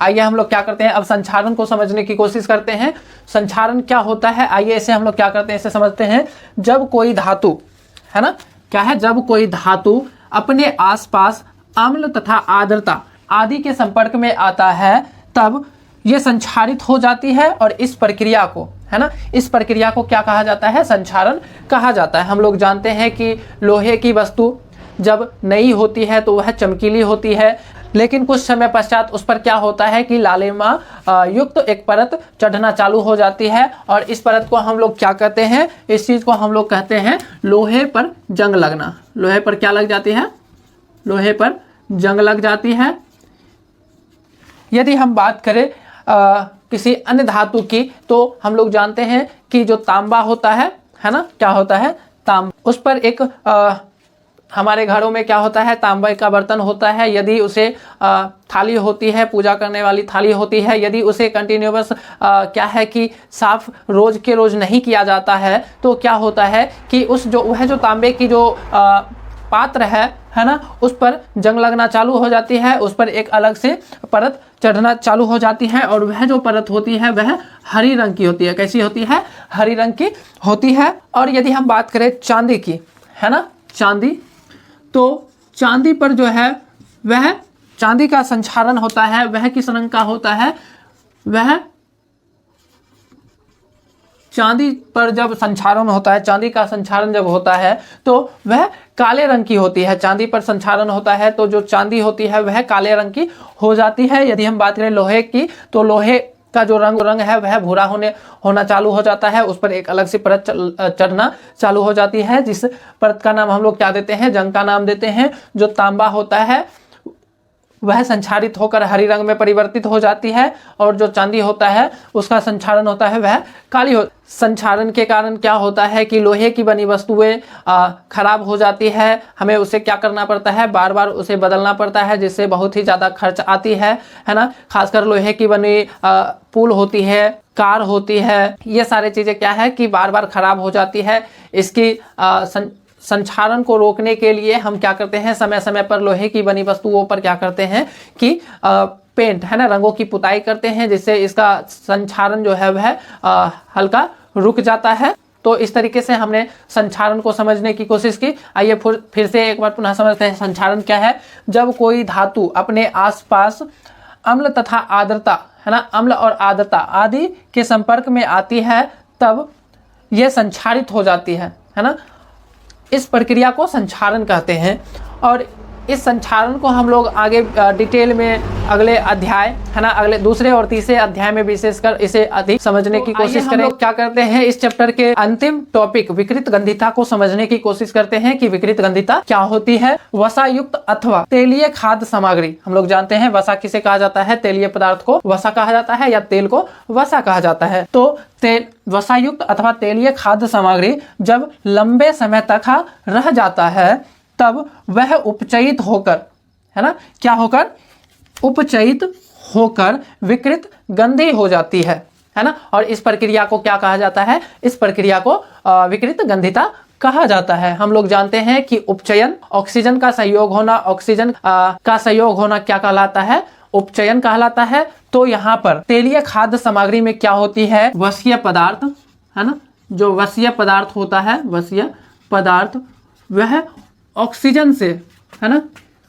आइए हम लोग क्या करते हैं, अब संक्षारण को समझने की कोशिश करते हैं। संक्षारण क्या होता है, आइए इसे हम लोग क्या करते हैं, इसे समझते हैं। जब कोई धातु, है ना, क्या है, जब कोई धातु अपने आसपास अम्ल तथा आर्द्रता आदि के संपर्क में आता है तब ये संक्षारित हो जाती है। और इस प्रक्रिया को, है ना, इस प्रक्रिया को क्या कहा जाता है, संक्षारण कहा जाता है। हम लोग जानते हैं कि लोहे की वस्तु जब नई होती है तो वह चमकीली होती है, लेकिन कुछ समय पश्चात उस पर क्या होता है कि लालिमा युक्त एक परत चढ़ना चालू हो जाती है। और इस परत को हम लोग क्या कहते हैं, इस चीज को हम लोग कहते हैं लोहे पर जंग लगना। लोहे पर क्या लग जाती है, लोहे पर जंग लग जाती है। यदि हम बात करें किसी अन्य धातु की, तो हम लोग जानते हैं कि जो तांबा होता है ना, क्या होता है, तांबा, उस पर एक हमारे घरों में क्या होता है, तांबे का बर्तन होता है। यदि उसे थाली होती है, पूजा करने वाली थाली होती है, यदि उसे कंटिन्यूअस क्या है कि साफ रोज के रोज नहीं किया जाता है, तो क्या होता है कि उस जो वह जो तांबे की जो पात्र है ना, उस पर जंग लगना चालू हो जाती है, उस पर एक अलग से परत चढ़ना चालू हो जाती है। और वह जो परत होती है वह हरी रंग की होती है। कैसी होती है, हरी रंग की होती है। और यदि हम बात करें चांदी की, है ना, चांदी, तो चांदी पर जो है वह चांदी का संक्षारण होता है, वह किस रंग का होता है, वह चांदी पर जब संक्षारण होता है, चांदी का संक्षारण जब होता है तो वह काले रंग की होती है। चांदी पर संक्षारण होता है तो जो चांदी होती है वह काले रंग की हो जाती है। यदि हम बात करें लोहे की, तो लोहे का जो रंग है वह भूरा होना चालू हो जाता है, उस पर एक अलग से परत चढ़ना चालू हो जाती है, जिस परत का नाम हम लोग क्या देते हैं, जंग का नाम देते हैं। जो तांबा होता है वह संक्षारित होकर हरी रंग में परिवर्तित हो जाती है, और जो चांदी होता है उसका संक्षारण होता है वह काली हो। संक्षारण के कारण क्या होता है कि लोहे की बनी वस्तुएं खराब हो जाती है, हमें उसे क्या करना पड़ता है, बार बार उसे बदलना पड़ता है, जिससे बहुत ही ज़्यादा खर्च आती है ना। खासकर लोहे की बनी पुल होती है, कार होती है, ये सारी चीज़ें क्या है कि बार बार खराब हो जाती है। इसकी संक्षारण को रोकने के लिए हम क्या करते हैं, समय समय पर लोहे की बनी वस्तुओं पर क्या करते हैं कि पेंट, है ना, रंगों की पुताई करते हैं, जिससे इसका संक्षारण जो है वह हल्का रुक जाता है। तो इस तरीके से हमने संक्षारण को समझने की कोशिश की। आइए फिर से एक बार पुनः समझते हैं संक्षारण क्या है। जब कोई धातु अपने आसपास अम्ल तथा आर्द्रता, है ना, अम्ल और आर्द्रता आदि के संपर्क में आती है तब यह संक्षारित हो जाती है ना। इस प्रक्रिया को संक्षारण कहते हैं। और इस संक्षारण को हम लोग आगे डिटेल में अगले अध्याय, है ना, अगले दूसरे और तीसरे अध्याय में विशेषकर इसे अधिक समझने की कोशिश करें। क्या करते हैं, इस चैप्टर के अंतिम टॉपिक विकृत गंधिता को समझने की कोशिश करते हैं कि विकृत गंधिता क्या होती है। वसा युक्त अथवा तेलीय खाद्य सामग्री, हम लोग जानते हैं वसा किसे कहा जाता है, तेलीय पदार्थ को वसा कहा जाता है या तेल को वसा कहा जाता है। तो तेल, वसायुक्त अथवा तेलीय खाद्य सामग्री जब लंबे समय तक रह जाता है तब वह उपचयित होकर, है ना, क्या होकर, उपचयित होकर विकृत गंधी हो जाती है ना। और इस प्रक्रिया को क्या कहा जाता है, इस प्रक्रिया को विकृत गंधिता कहा जाता है। हम लोग जानते हैं कि उपचयन, ऑक्सीजन का संयोग होना, ऑक्सीजन का संयोग होना क्या कहलाता है, उपचयन कहलाता है। तो यहाँ पर तेलीय खाद्य सामग्री में क्या होती है, वसीय पदार्थ, है ना, जो वसीय पदार्थ होता है, वसीय पदार्थ वह ऑक्सीजन से, है ना,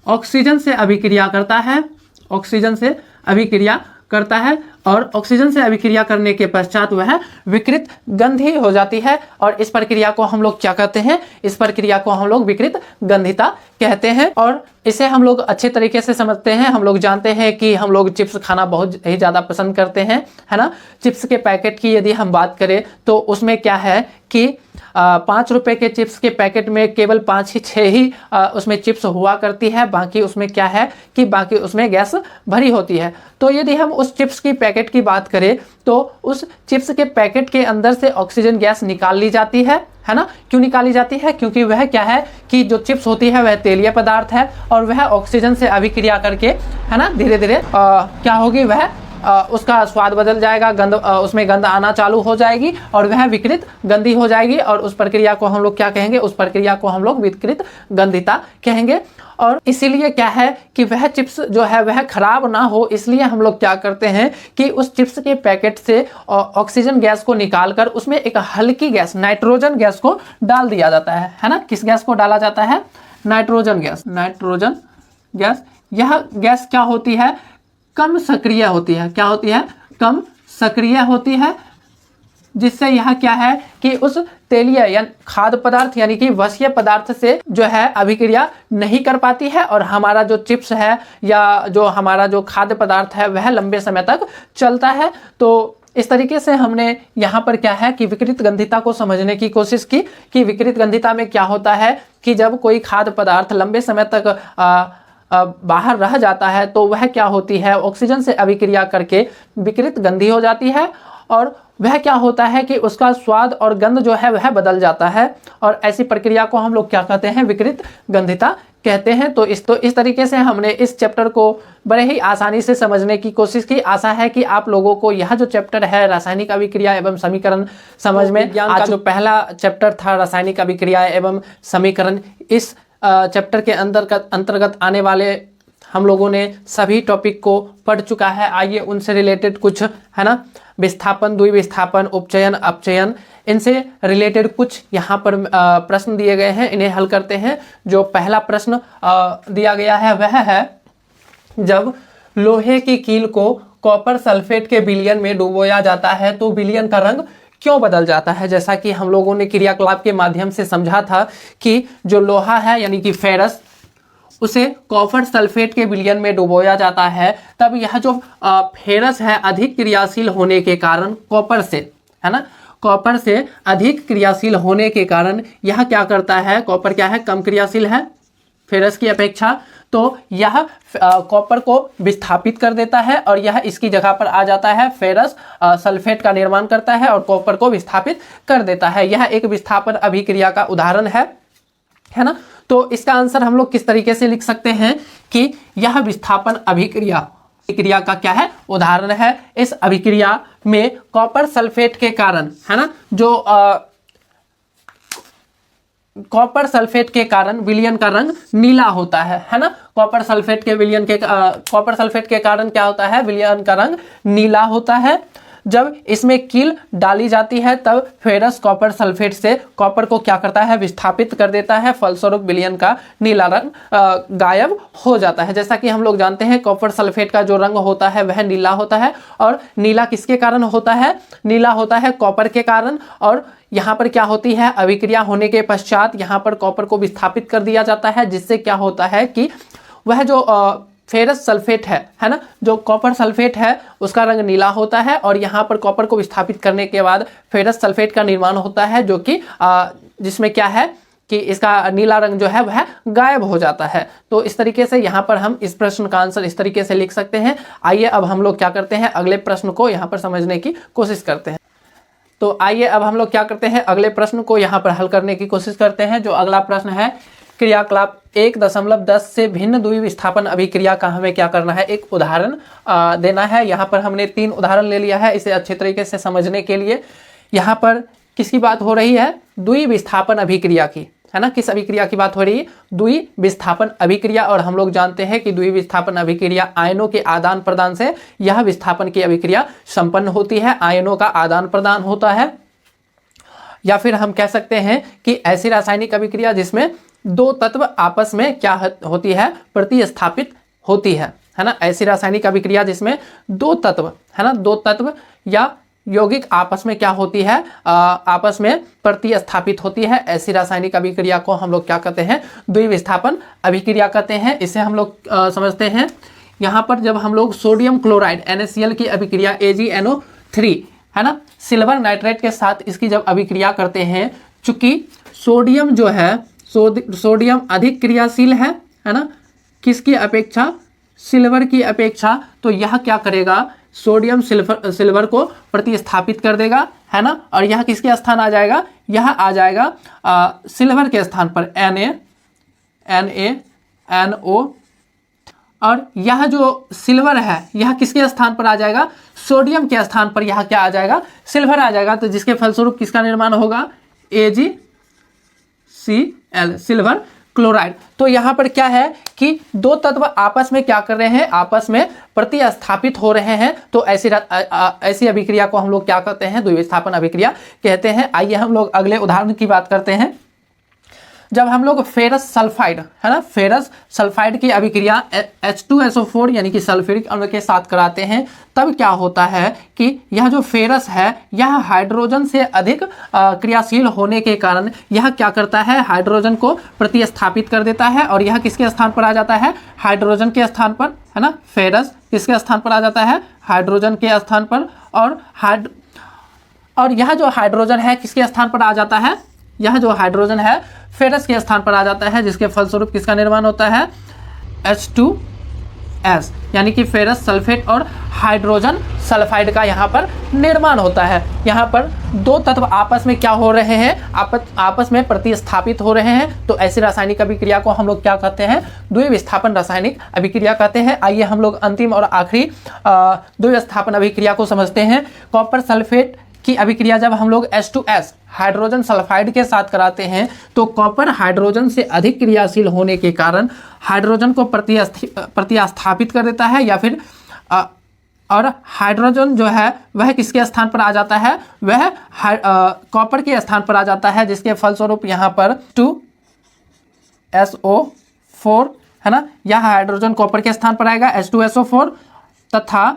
ऑक्सीजन से अभिक्रिया करता है, ऑक्सीजन से अभिक्रिया करता है, और ऑक्सीजन से अभिक्रिया करने के पश्चात वह विकृत गंधी हो जाती है। और इस प्रक्रिया को हम लोग क्या कहते हैं, इस प्रक्रिया को हम लोग विकृत गंधिता कहते हैं। और इसे हम लोग अच्छे तरीके से समझते हैं। हम लोग जानते हैं कि हम लोग चिप्स खाना बहुत ही ज़्यादा पसंद करते हैं, है ना। चिप्स के पैकेट की यदि हम बात करें तो उसमें क्या है कि 5 रुपए के चिप्स के पैकेट में केवल 5-6 ही उसमें चिप्स हुआ करती है, बाकी उसमें क्या है कि बाकी उसमें गैस भरी होती है। तो यदि हम उस चिप्स की पैकेट की बात करें तो उस चिप्स के पैकेट के अंदर से ऑक्सीजन गैस निकाल ली जाती है ना। क्यों निकाली जाती है, क्योंकि वह क्या है कि जो चिप्स होती है वह तेलीय पदार्थ है और वह ऑक्सीजन से अभिक्रिया करके, है ना, धीरे धीरे क्या होगी, वह उसका स्वाद बदल जाएगा, गंध उसमें गंध आना चालू हो जाएगी और वह विकृत गंधी हो जाएगी और उस प्रक्रिया को हम लोग क्या कहेंगे, उस प्रक्रिया को हम लोग विकृत गंधिता कहेंगे। और इसीलिए क्या है कि वह चिप्स जो है वह खराब ना हो, इसलिए हम लोग क्या करते हैं कि उस चिप्स के पैकेट से ऑक्सीजन गैस को निकालकर उसमें एक हल्की गैस नाइट्रोजन गैस को डाल दिया जाता है ना। किस गैस को डाला जाता है? Nitrogen gas. नाइट्रोजन गैस, यह गैस क्या होती है? कम सक्रिय होती है। क्या होती है? कम सक्रिय होती है, जिससे यह क्या है कि उस तेलीय या खाद्य पदार्थ यानी कि वसीय पदार्थ से जो है अभिक्रिया नहीं कर पाती है और हमारा जो चिप्स है या जो हमारा जो खाद्य पदार्थ है वह लंबे समय तक चलता है। तो इस तरीके से हमने यहाँ पर क्या है कि विकृत गंधिता को समझने की कोशिश की कि विकृत गंधिता में क्या होता है कि जब कोई खाद्य पदार्थ लंबे समय तक बाहर रह जाता है तो वह क्या होती है, ऑक्सीजन से अभिक्रिया करके विकृत गंधी हो जाती है और वह क्या होता है कि उसका स्वाद और गंध जो है वह बदल जाता है और ऐसी प्रक्रिया को हम लोग क्या कहते हैं? विकृत गंधिता कहते हैं। तो इस तरीके से हमने इस चैप्टर को बड़े ही आसानी से समझने की कोशिश की। आशा है कि आप लोगों को यह जो चैप्टर है रासायनिक अभिक्रिया एवं समीकरण समझ में आज जो पहला चैप्टर था रासायनिक अभिक्रिया एवं समीकरण, इस चैप्टर के अंतर्गत आने वाले हम लोगों ने सभी टॉपिक को पढ़ चुका है। आइए उनसे रिलेटेड कुछ है ना विस्थापन, द्विविस्थापन, उपचयन, अपचयन, इनसे रिलेटेड कुछ यहाँ पर प्रश्न दिए गए हैं, इन्हें हल करते हैं। जो पहला प्रश्न दिया गया है वह है, जब लोहे की कील को कॉपर सल्फेट के विलयन में डुबोया जाता है तो विलयन का रंग क्यों बदल जाता है? जैसा कि हम लोगों ने क्रियाकलाप के माध्यम से समझा था कि जो लोहा है यानी कि फेरस, उसे कॉपर सल्फेट के विलयन में डुबोया जाता है, तब यह जो फेरस है अधिक क्रियाशील होने के कारण कॉपर से, है ना, कॉपर से अधिक क्रियाशील होने के कारण यह क्या करता है? कॉपर क्या है? कम क्रियाशील है फेरस की अपेक्षा, तो यह कॉपर को विस्थापित कर देता है और यह इसकी जगह पर आ जाता है, फेरस सल्फेट का निर्माण करता है और कॉपर को विस्थापित कर देता है। यह एक विस्थापन अभिक्रिया का उदाहरण है ना। तो इसका आंसर हम लोग किस तरीके से लिख सकते हैं कि यह विस्थापन अभिक्रिया का क्या है? उदाहरण है। इस अभिक्रिया में कॉपर सल्फेट के कारण, है ना, जो कॉपर सल्फेट के कारण विलयन का रंग नीला होता है ना। कॉपर सल्फेट के कारण क्या होता है? विलयन का रंग नीला होता है। जब इसमें कील डाली जाती है तब फेरस कॉपर सल्फेट से कॉपर को क्या करता है? विस्थापित कर देता है, फलस्वरूप विलयन का नीला रंग गायब हो जाता है। जैसा कि हम लोग जानते हैं कॉपर सल्फेट का जो रंग होता है वह नीला होता है और नीला किसके कारण होता है? नीला होता है कॉपर के कारण। और यहाँ पर क्या होती है? अभिक्रिया होने के पश्चात यहाँ पर कॉपर को विस्थापित कर दिया जाता है, जिससे क्या होता है कि वह जो फेरस सल्फेट है ना, जो कॉपर सल्फेट है उसका रंग नीला होता है और यहाँ पर कॉपर को विस्थापित करने के बाद फेरस सल्फेट का निर्माण होता है, जो कि जिसमें क्या है कि इसका नीला रंग जो है वह गायब हो जाता है। तो इस तरीके से यहाँ पर हम इस प्रश्न का आंसर इस तरीके से लिख सकते हैं। आइए अब हम लोग क्या करते हैं? अगले प्रश्न को यहाँ पर समझने की कोशिश करते हैं। तो आइए अब हम लोग क्या करते हैं? अगले प्रश्न को यहाँ पर हल करने की कोशिश करते हैं। जो अगला प्रश्न है, क्रियाकलाप 1.10 से भिन्न द्विविस्थापन अभिक्रिया का हमें क्या करना है? एक उदाहरण देना है। यहाँ पर हमने 3 उदाहरण ले लिया है इसे अच्छे तरीके से समझने के लिए। यहाँ पर किसकी बात हो रही है? द्विविस्थापन अभिक्रिया की, है ना। किस अभिक्रिया की बात हो रही है? द्विविस्थापन अभिक्रिया। और हम लोग जानते हैं कि द्विविस्थापन अभिक्रिया आयनों के आदान प्रदान से यह विस्थापन की अभिक्रिया संपन्न होती है। आयनों का आदान प्रदान होता है, या फिर हम कह सकते हैं कि ऐसी रासायनिक अभिक्रिया जिसमें 2 तत्व आपस में क्या होती है? प्रतिस्थापित होती है ना। ऐसी रासायनिक अभिक्रिया जिसमें 2 तत्व, है ना, 2 तत्व या यौगिक आपस में क्या होती है? आपस में प्रतिस्थापित होती है। ऐसी रासायनिक अभिक्रिया को हम लोग क्या कहते हैं? द्विविस्थापन अभिक्रिया कहते हैं। इसे हम लोग समझते हैं। यहाँ पर जब हम लोग सोडियम क्लोराइड NaCl की अभिक्रिया AgNO3, है ना, सिल्वर नाइट्रेट के साथ इसकी जब अभिक्रिया करते हैं, चूंकि सोडियम जो है सोडियम अधिक क्रियाशील है ना, किसकी अपेक्षा? सिल्वर की अपेक्षा। तो यह क्या करेगा? सोडियम सिल्वर को प्रतिस्थापित कर देगा, है ना। और यह किसके स्थान आ जाएगा? यह आ जाएगा सिल्वर के स्थान पर NaNO और यह जो सिल्वर है यह किसके स्थान पर आ जाएगा, सोडियम के स्थान पर यह क्या आ जाएगा, सिल्वर आ जाएगा। तो जिसके फलस्वरूप किसका निर्माण होगा, AgCl, सिल्वर क्लोराइड। तो यहाँ पर क्या है कि दो तत्व आपस में क्या कर रहे हैं, आपस में प्रतिस्थापित हो रहे हैं। तो ऐसी अभिक्रिया को हम लोग क्या कहते हैं, द्विविस्थापन अभिक्रिया कहते हैं। आइए हम लोग अगले उदाहरण की बात करते हैं। जब हम लोग फेरस सल्फाइड है ना, फेरस सल्फाइड की अभिक्रिया H2SO4 यानी कि सल्फ्यूरिक अम्ल के साथ कराते हैं, तब क्या होता है कि यह जो फेरस है यह हाइड्रोजन से अधिक क्रियाशील होने के कारण यह क्या करता है, हाइड्रोजन को प्रतिस्थापित कर देता है और यह किसके स्थान पर आ जाता है, हाइड्रोजन के स्थान पर, है ना। फेरस किसके स्थान पर आ जाता है, हाइड्रोजन के स्थान पर। और यह जो हाइड्रोजन है किसके स्थान पर आ जाता है, यह जो हाइड्रोजन है फेरस के स्थान पर आ जाता है, जिसके फलस्वरूप किसका निर्माण होता है, H2S यानी कि फेरस सल्फेट और हाइड्रोजन सल्फाइड का यहाँ पर निर्माण होता है। यहाँ पर दो तत्व आपस में क्या हो रहे हैं, आपस में प्रतिस्थापित हो रहे हैं। तो ऐसी रासायनिक अभिक्रिया को हम लोग क्या कहते हैं, द्विविस्थापन रासायनिक अभिक्रिया कहते हैं। आइए हम लोग अंतिम और आखिरी द्विविस्थापन अभिक्रिया को समझते हैं। कॉपर सल्फेट की अभिक्रिया जब हम लोग H2S हाइड्रोजन सल्फाइड के साथ कराते हैं तो कॉपर हाइड्रोजन से अधिक क्रियाशील होने के कारण हाइड्रोजन को प्रतिस्थापित कर देता है, या फिर और हाइड्रोजन जो है वह किसके स्थान पर आ जाता है, वह कॉपर के स्थान पर आ जाता है, जिसके फलस्वरूप यहाँ पर 2SO4 है ना, यह हाइड्रोजन कॉपर के स्थान पर आएगा H2SO4 तथा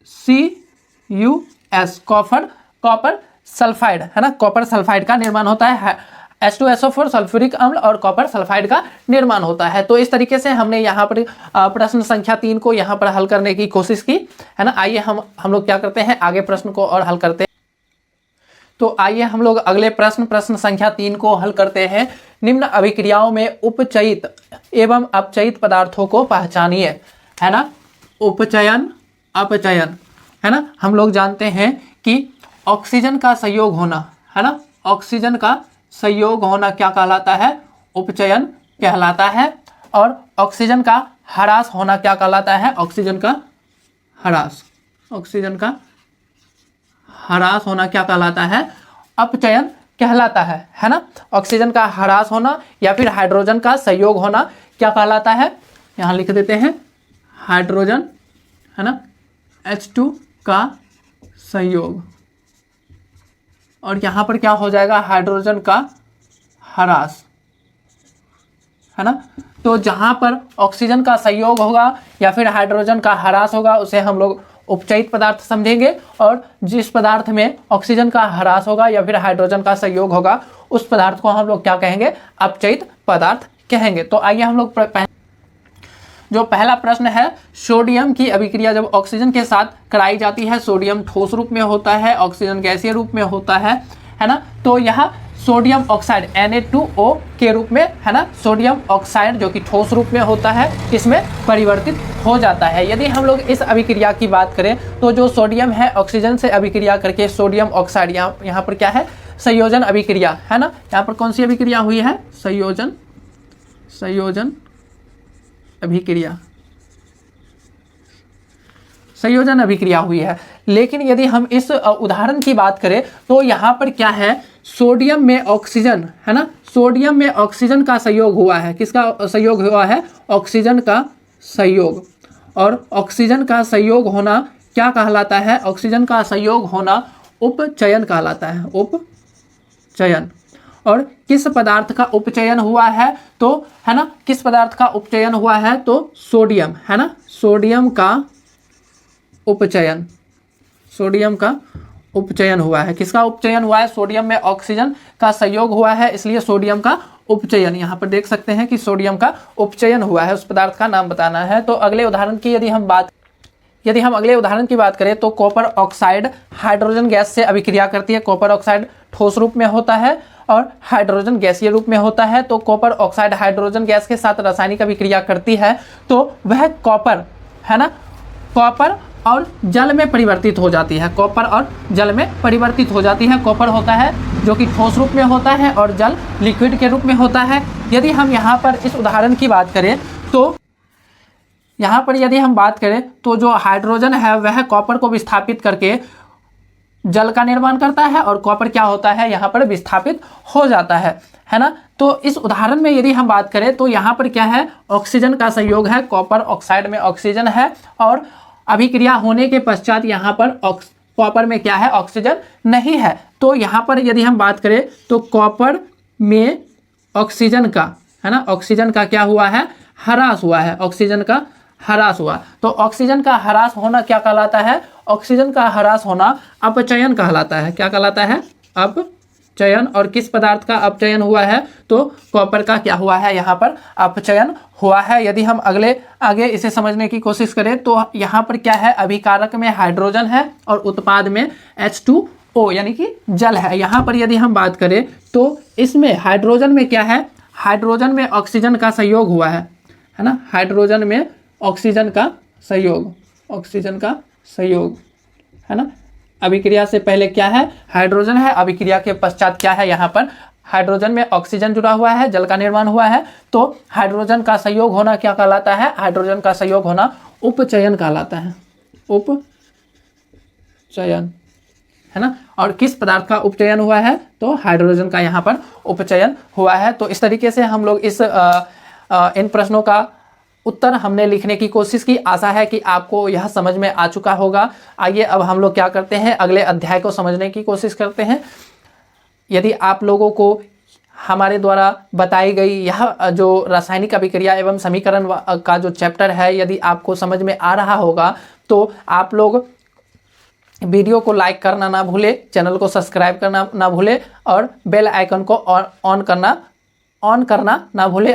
CuS कॉपर सल्फाइड है ना, कॉपर सल्फाइड का निर्माण होता है। H2SO4 सल्फ्यूरिक अम्ल और कॉपर सल्फाइड का निर्माण होता है। तो इस तरीके से हमने यहाँ पर प्रश्न संख्या 3 को यहाँ पर हल करने की कोशिश की है ना। आइए हम लोग क्या करते हैं, आगे प्रश्न को और हल करते हैं। तो आइए हम लोग अगले प्रश्न संख्या 3 को हल करते हैं। निम्न अभिक्रियाओं में उपचयित एवं अपचयित पदार्थों को पहचानिए, है ना। उपचयन अपचयन है ना, हम लोग जानते हैं कि ऑक्सीजन का संयोग होना है ना, ऑक्सीजन का संयोग होना क्या कहलाता है, उपचयन कहलाता है। और ऑक्सीजन का ह्रास होना क्या कहलाता है, ऑक्सीजन का ह्रास, ऑक्सीजन का ह्रास होना क्या कहलाता है, अपचयन कहलाता है ना। ऑक्सीजन का ह्रास होना या फिर हाइड्रोजन का संयोग होना क्या कहलाता है, यहाँ लिख देते हैं हाइड्रोजन है ना, H2 का संयोग, और यहाँ पर क्या हो जाएगा, हाइड्रोजन का ह्रास है ना। तो जहाँ पर ऑक्सीजन का संयोग होगा या फिर हाइड्रोजन का ह्रास होगा उसे हम लोग उपचयित पदार्थ समझेंगे, और जिस पदार्थ में ऑक्सीजन का ह्रास होगा या फिर हाइड्रोजन का संयोग होगा उस पदार्थ को हम लोग क्या कहेंगे, अपचयित पदार्थ कहेंगे। तो आइए हम लोग जो पहला प्रश्न है, सोडियम की अभिक्रिया जब ऑक्सीजन के साथ कराई जाती है, सोडियम ठोस रूप में होता है, ऑक्सीजन गैसीय रूप में होता है ना। तो यह सोडियम ऑक्साइड Na2O के रूप में है ना, सोडियम ऑक्साइड जो कि ठोस रूप में होता है इसमें परिवर्तित हो जाता है। यदि हम लोग इस अभिक्रिया की बात करें तो जो सोडियम है ऑक्सीजन से अभिक्रिया करके सोडियम ऑक्साइड, यहाँ पर क्या है, संयोजन अभिक्रिया है ना। यहाँ पर कौन सी अभिक्रिया हुई है, संयोजन अभिक्रिया, संयोजन अभिक्रिया हुई है। लेकिन यदि हम इस उदाहरण की बात करें तो यहाँ पर क्या है, सोडियम में ऑक्सीजन है ना, सोडियम में ऑक्सीजन का संयोग हुआ है, किसका संयोग हुआ है, ऑक्सीजन का संयोग। और ऑक्सीजन का संयोग होना क्या कहलाता है, ऑक्सीजन का संयोग होना उपचयन कहलाता है, उपचयन। और किस पदार्थ का उपचयन हुआ है, तो है ना, किस पदार्थ का उपचयन हुआ है, तो सोडियम है ना, सोडियम का उपचयन, सोडियम का उपचयन हुआ है। किसका उपचयन हुआ है, सोडियम में ऑक्सीजन का संयोग हुआ है इसलिए सोडियम का उपचयन, यहाँ पर देख सकते हैं कि सोडियम का उपचयन हुआ है, उस पदार्थ का नाम बताना है। तो अगले उदाहरण की यदि हम अगले उदाहरण की बात करें तो कॉपर ऑक्साइड हाइड्रोजन गैस से अभिक्रिया करती है। कॉपर ऑक्साइड ठोस रूप में होता है और हाइड्रोजन गैसीय रूप में होता है। तो कॉपर ऑक्साइड हाइड्रोजन गैस के साथ रासायनिक अभिक्रिया करती है तो वह कॉपर है ना, कॉपर और जल में परिवर्तित हो जाती है, कॉपर और जल में परिवर्तित हो जाती है। कॉपर होता है जो कि ठोस रूप में होता है और जल लिक्विड के रूप में होता है। यदि हम यहाँ पर इस उदाहरण की बात करें तो यहाँ पर यदि हम बात करें तो जो हाइड्रोजन है वह कॉपर को विस्थापित करके जल का निर्माण करता है और कॉपर क्या होता है यहाँ पर विस्थापित हो जाता है ना। तो इस उदाहरण में यदि हम बात करें तो यहाँ पर क्या है, ऑक्सीजन का संयोग है, कॉपर ऑक्साइड में ऑक्सीजन है और अभिक्रिया होने के पश्चात यहाँ पर कॉपर में क्या है, ऑक्सीजन नहीं है। तो यहाँ पर यदि हम बात करें तो कॉपर में ऑक्सीजन का, है ना, ऑक्सीजन का क्या हुआ है, ह्रास हुआ है, ऑक्सीजन का ह्रास हुआ। तो ऑक्सीजन का ह्रास होना क्या कहलाता है, ऑक्सीजन का ह्रास होना अपचयन कहलाता है। क्या कहलाता है, अपचयन। और किस पदार्थ का अपचयन हुआ है, तो कॉपर का क्या हुआ है, यहाँ पर अपचयन हुआ है। यदि हम आगे इसे समझने की कोशिश करें तो यहाँ पर क्या है, अभिकारक में हाइड्रोजन है और उत्पाद में H2O यानी कि जल है। यहाँ पर यदि हम बात करें तो इसमें हाइड्रोजन में क्या है, हाइड्रोजन में ऑक्सीजन का संयोग हुआ है ना, हाइड्रोजन में ऑक्सीजन का संयोग, ऑक्सीजन का संयोग, है ना। अभिक्रिया से पहले क्या है, हाइड्रोजन है, अभिक्रिया के पश्चात क्या है, यहाँ पर हाइड्रोजन में ऑक्सीजन जुड़ा हुआ है, जल का निर्माण हुआ है। तो हाइड्रोजन का संयोग होना क्या कहलाता है, हाइड्रोजन का संयोग होना उपचयन कहलाता है, उपचयन, है ना। और किस पदार्थ का उपचयन हुआ है, तो हाइड्रोजन का यहाँ पर उपचयन हुआ है। तो इस तरीके से हम लोग इन प्रश्नों का उत्तर हमने लिखने की कोशिश की। आशा है कि आपको यह समझ में आ चुका होगा। आइए अब हम लोग क्या करते हैं, अगले अध्याय को समझने की कोशिश करते हैं। यदि आप लोगों को हमारे द्वारा बताई गई यह जो रासायनिक अभिक्रिया एवं समीकरण का जो चैप्टर है, यदि आपको समझ में आ रहा होगा तो आप लोग वीडियो को लाइक करना ना भूले, चैनल को सब्सक्राइब करना ना भूले और बेल आइकन को ऑन करना ना भूले।